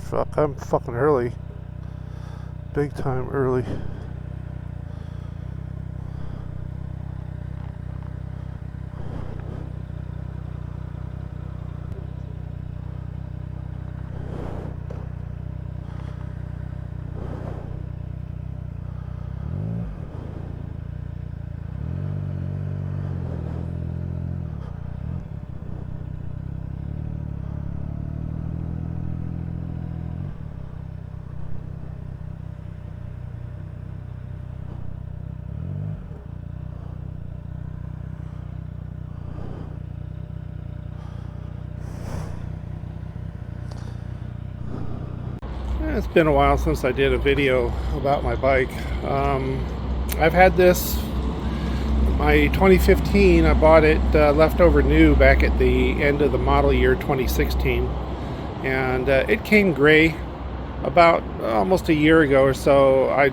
Fuck, I'm fucking early. Big time early. It's been a while since I did a video about my bike. I've had this, my 2015, I bought it leftover new back at the end of the model year 2016. And it came gray about almost a year ago or so. I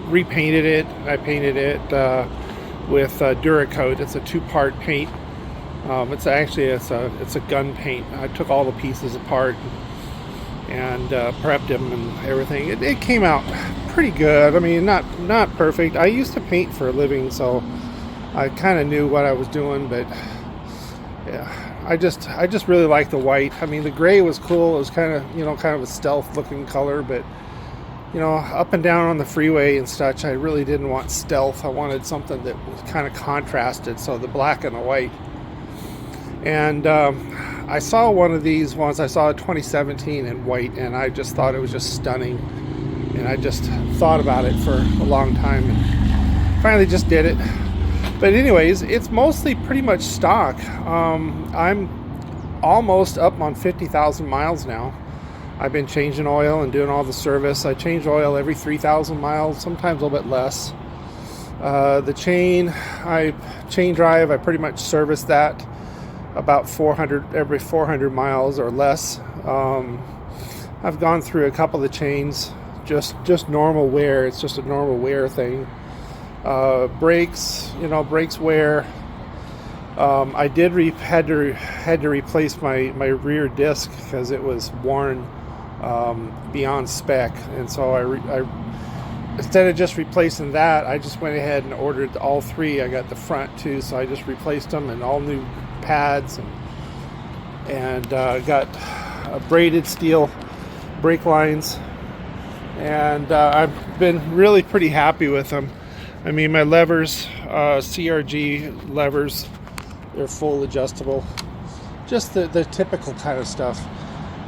repainted it. I painted it with Duracoat. It's a two-part paint. It's a gun paint. I took all the pieces apart and prepped them and everything. It came out pretty good. I mean, not perfect. I used to paint for a living, so I kind of knew what I was doing. But yeah, I just really like the white. I mean, the gray was cool. It was kind of a stealth looking color, but up and down on the freeway and such, I really didn't want stealth. I wanted something that was kind of contrasted, so the black and the white. And I saw one of these once. I saw a 2017 in white, and I just thought it was just stunning. And I just thought about it for a long time, and finally just did it. But anyways, it's mostly pretty much stock. I'm almost up on 50,000 miles now. I've been changing oil and doing all the service. I change oil every 3,000 miles, sometimes a little bit less. The chain drive, I pretty much service that about every 400 miles or less. I've gone through a couple of the chains, just normal wear. It's just a normal wear thing. Brakes wear. I had to replace my rear disc because it was worn beyond spec, and so I instead of just replacing that, I just went ahead and ordered all three. I got the front too, so I just replaced them, and all new pads, and got braided steel brake lines, and I've been really pretty happy with them. I mean, my levers, CRG levers, they're full adjustable, just the typical kind of stuff.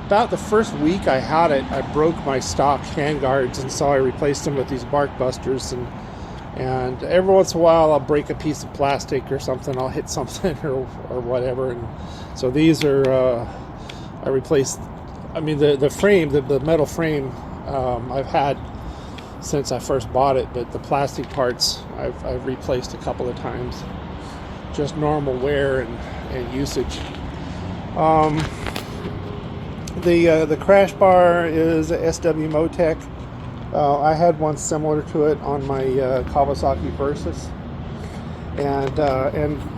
About the first week I had it, I broke my stock handguards, and so I replaced them with these bark busters, and every once in a while I'll break a piece of plastic or something. I'll hit something or whatever, and so these are I replaced. I mean, the frame, the metal frame, I've had since I first bought it, but the plastic parts I've replaced a couple of times. Just normal wear and usage. The crash bar is a SW Motec. I had one similar to it on my Kawasaki Versys, and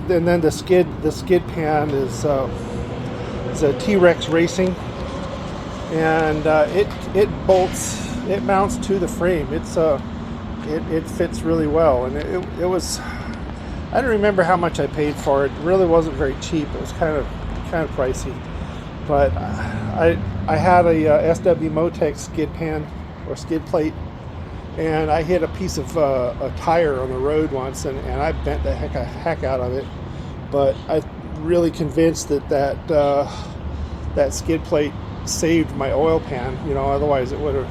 then the skid pan is a T-Rex Racing, and it mounts to the frame. It fits really well, and it was. I don't remember how much I paid for it. It really wasn't very cheap. It was kind of pricey, but I had a SW Motec skid pan or skid plate, and I hit a piece of a tire on the road once, and I bent the heck out of it. But I'm really convinced that skid plate saved my oil pan. Otherwise it would have.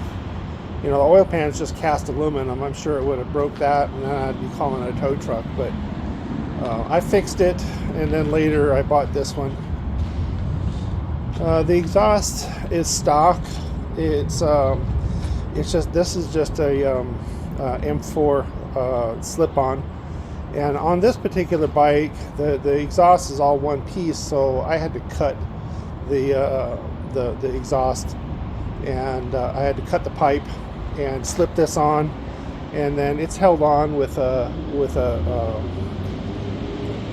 The oil pan is just cast aluminum. I'm sure it would have broke that, and then I'd be calling it a tow truck. But I fixed it, and then later I bought this one. The exhaust is stock. This is just a M4 slip-on, and on this particular bike, the exhaust is all one piece. So I had to cut the exhaust, and I had to cut the pipe and slip this on, and then it's held on with a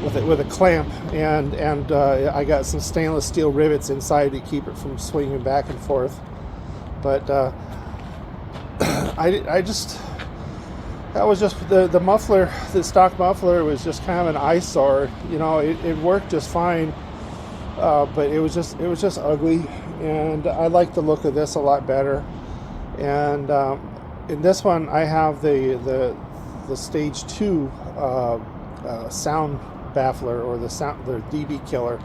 with a clamp, and I got some stainless steel rivets inside to keep it from swinging back and forth. But I just, that was just the muffler. The stock muffler was just kind of an eyesore. You know, it worked just fine, but it was just ugly, and I like the look of this a lot better. And in this one, I have the Stage 2 sound baffler, or the dB killer.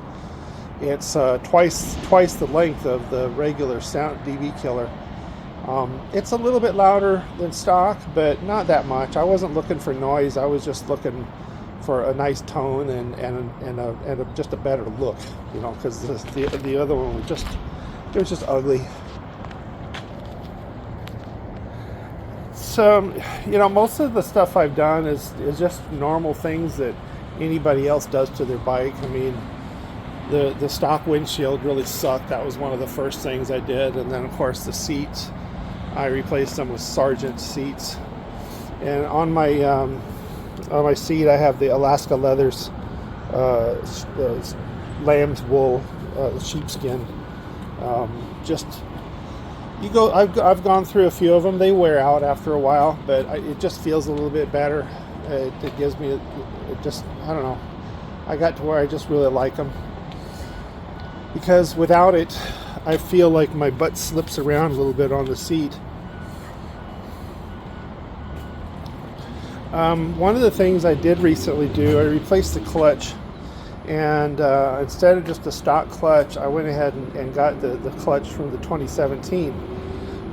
It's twice the length of the regular sound dB killer. It's a little bit louder than stock, but not that much. I wasn't looking for noise. I was just looking for a nice tone and just a better look, you know, because the other one was just ugly. So, you know, most of the stuff I've done is just normal things that anybody else does to their bike. I mean, the stock windshield really sucked. That was one of the first things I did. And then, of course, the seats, I replaced them with Sargent seats. And on my seat, I have the Alaska Leathers lamb's wool sheepskin. I've gone through a few of them. They wear out after a while, but it just feels a little bit better. It gives me, I don't know. I got to where I just really like them, because without it, I feel like my butt slips around a little bit on the seat. One of the things I did recently do, I replaced the clutch, and instead of just a stock clutch, I went ahead and got the clutch from the 2017,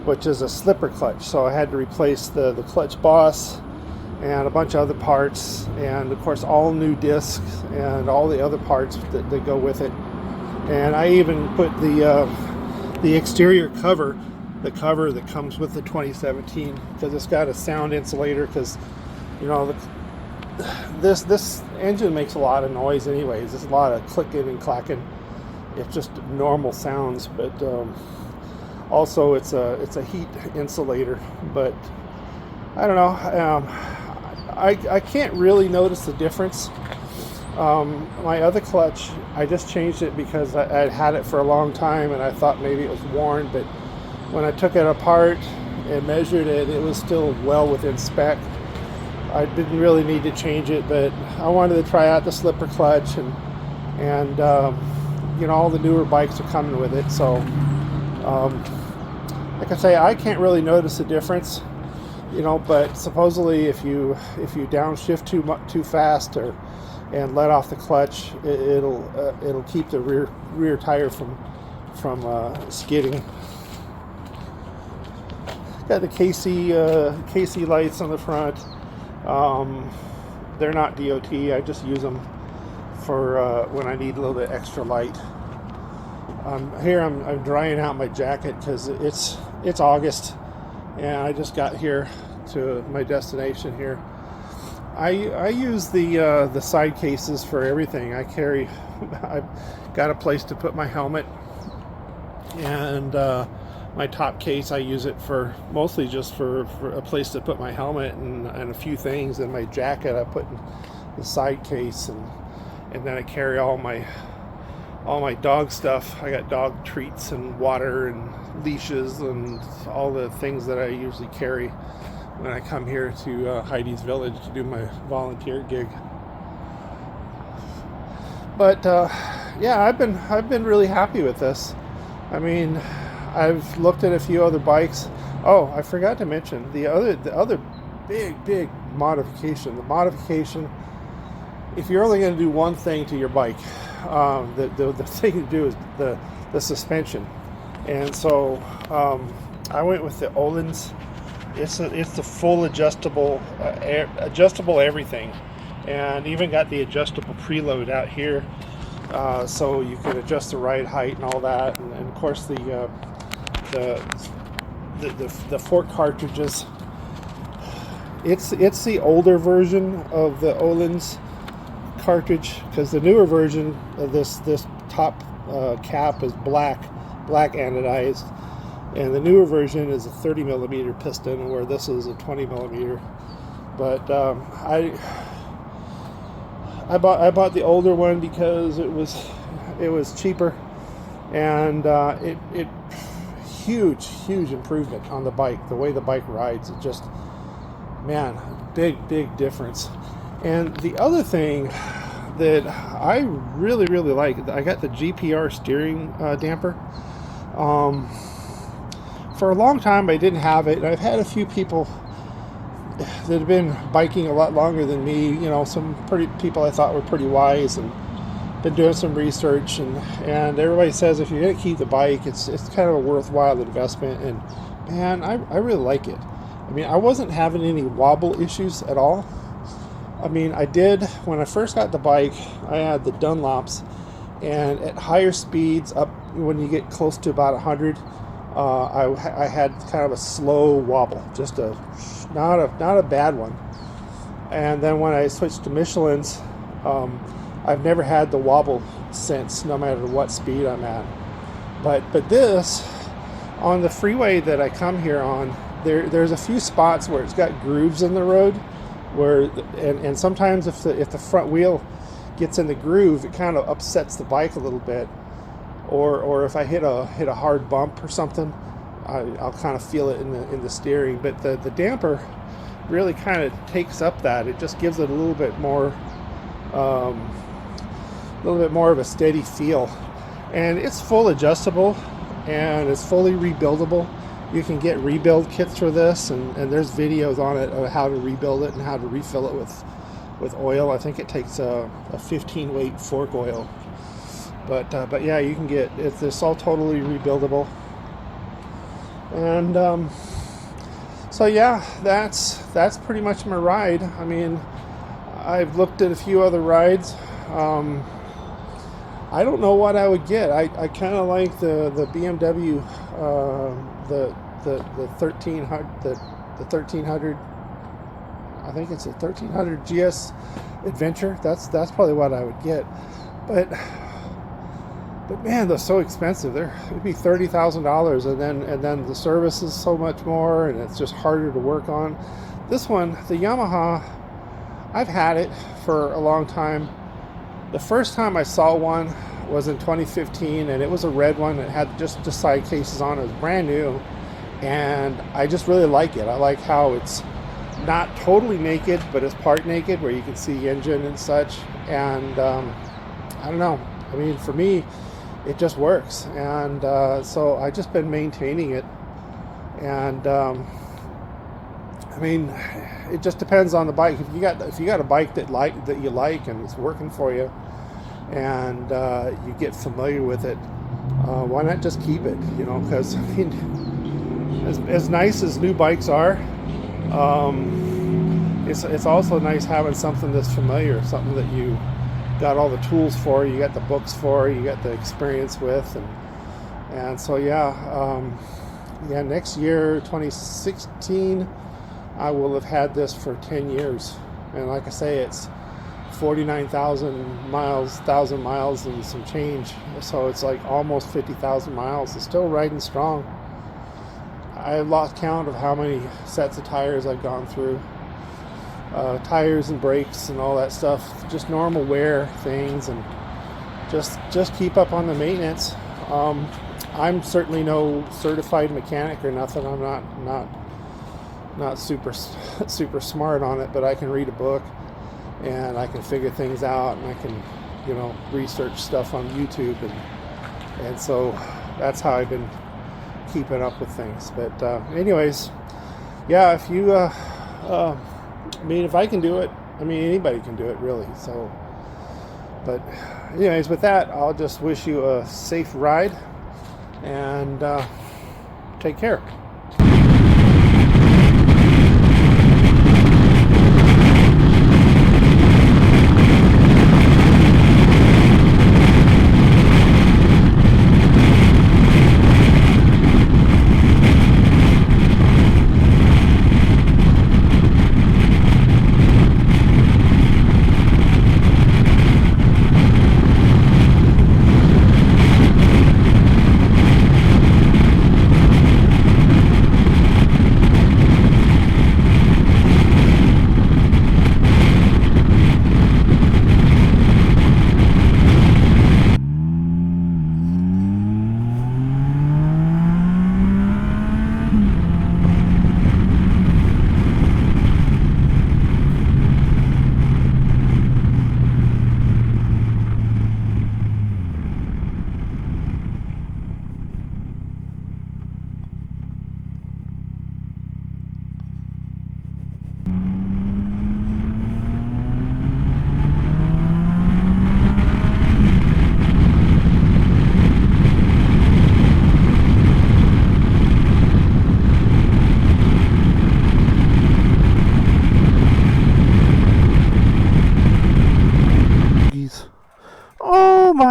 which is a slipper clutch. So I had to replace the clutch boss and a bunch of other parts, and of course all new discs and all the other parts that go with it. And I even put the exterior cover, the cover that comes with the 2017, because it's got a sound insulator, because, you know, this engine makes a lot of noise anyways. There's a lot of clicking and clacking. It's just normal sounds, but also it's a heat insulator. But I don't know. I can't really notice the difference. My other clutch, I just changed it because I'd had it for a long time and I thought maybe it was worn, but when I took it apart and measured it, it was still well within spec. I didn't really need to change it, but I wanted to try out the slipper clutch, and you know, all the newer bikes are coming with it. So like I say, I can't really notice a difference, you know, but supposedly if you downshift too fast and let off the clutch, it'll keep the rear tire from skidding. Got the KC lights on the front. They're not DOT. I just use them for when I need a little bit extra light. Here I'm drying out my jacket because it's August, and I just got here to my destination here. I use the side cases for everything. I've got a place to put my helmet, and my top case, I use it for mostly just for a place to put my helmet and a few things. And my jacket I put in the side case, and then I carry all my dog stuff. I got dog treats and water and leashes and all the things that I usually carry when I come here to Heidi's Village to do my volunteer gig. But yeah, I've been really happy with this. I mean, I've looked at a few other bikes. Oh, I forgot to mention the other big modification. The modification, if you're only going to do one thing to your bike, the thing to do is the suspension. And so I went with the Öhlins. It's the full adjustable everything, and even got the adjustable preload out here, so you can adjust the ride height and all that. And of course the fork cartridges. It's the older version of the Öhlins cartridge, because the newer version of this top cap is black anodized, and the newer version is a 30 millimeter piston, where this is a 20 millimeter. But I bought the older one because it was cheaper, and it huge improvement on the bike. The way the bike rides, it just, man, big difference. And the other thing that I really like, I got the GPR steering damper. For a long time I didn't have it, and I've had a few people that have been biking a lot longer than me, you know, some pretty people I thought were pretty wise, and been doing some research, and everybody says if you're going to keep the bike, it's kind of a worthwhile investment. And man, I really like it. I mean, I wasn't having any wobble issues at all. I mean, I did when I first got the bike. I had the Dunlops, and at higher speeds, up when you get close to about 100, I had kind of a slow wobble, just not a bad one. And then when I switched to Michelin's, I've never had the wobble since, no matter what speed I'm at. But this, on the freeway that I come here on, there's a few spots where it's got grooves in the road, and sometimes if the front wheel gets in the groove, it kind of upsets the bike a little bit. Or if I hit a hard bump or something, I'll kind of feel it in the steering. But the damper really kind of takes up that. It just gives it a little bit more of a steady feel. And it's full adjustable, and it's fully rebuildable. You can get rebuild kits for this, and there's videos on it of how to rebuild it and how to refill it with oil. I think it takes a 15 weight fork oil. But yeah, you can get it's all totally rebuildable. And so yeah, that's pretty much my ride. I mean, I've looked at a few other rides. I don't know what I would get. I kind of like the BMW, the 1300. I think it's a 1300 GS Adventure. That's probably what I would get. But man, they're so expensive. It'd be $30,000, and then the service is so much more, and it's just harder to work on. This one, the Yamaha, I've had it for a long time. The first time I saw one was in 2015, and it was a red one. It had just side cases on. It was brand new, and I just really like it. I like how it's not totally naked, but it's part naked, where you can see the engine and such. And I don't know. I mean, for me, it just works. And so I've just been maintaining it. And I mean, it just depends on the bike. If you got a bike that you like and it's working for you, and you get familiar with it, why not just keep it? You know, because I mean, as nice as new bikes are, it's also nice having something that's familiar, something that you got all the tools for, you got the books for, you got the experience with, and so yeah, next year, 2016, I will have had this for 10 years, and like I say, it's 49,000 miles and some change, so it's like almost 50,000 miles. It's still riding strong. I lost count of how many sets of tires I've gone through. Tires and brakes and all that stuff, just normal wear things, and just keep up on the maintenance. I'm certainly no certified mechanic or nothing. I'm not super smart on it, but I can read a book and I can figure things out, and I can, you know, research stuff on YouTube, and so that's how I've been keeping up with things. But anyways, yeah, if you I mean, if I can do it, I mean, anybody can do it, really. So, but anyways, with that, I'll just wish you a safe ride, and take care.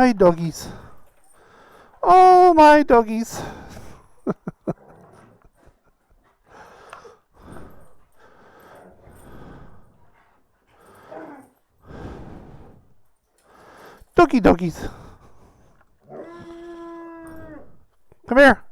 my doggies. Oh, my doggies. Doggies. Come here.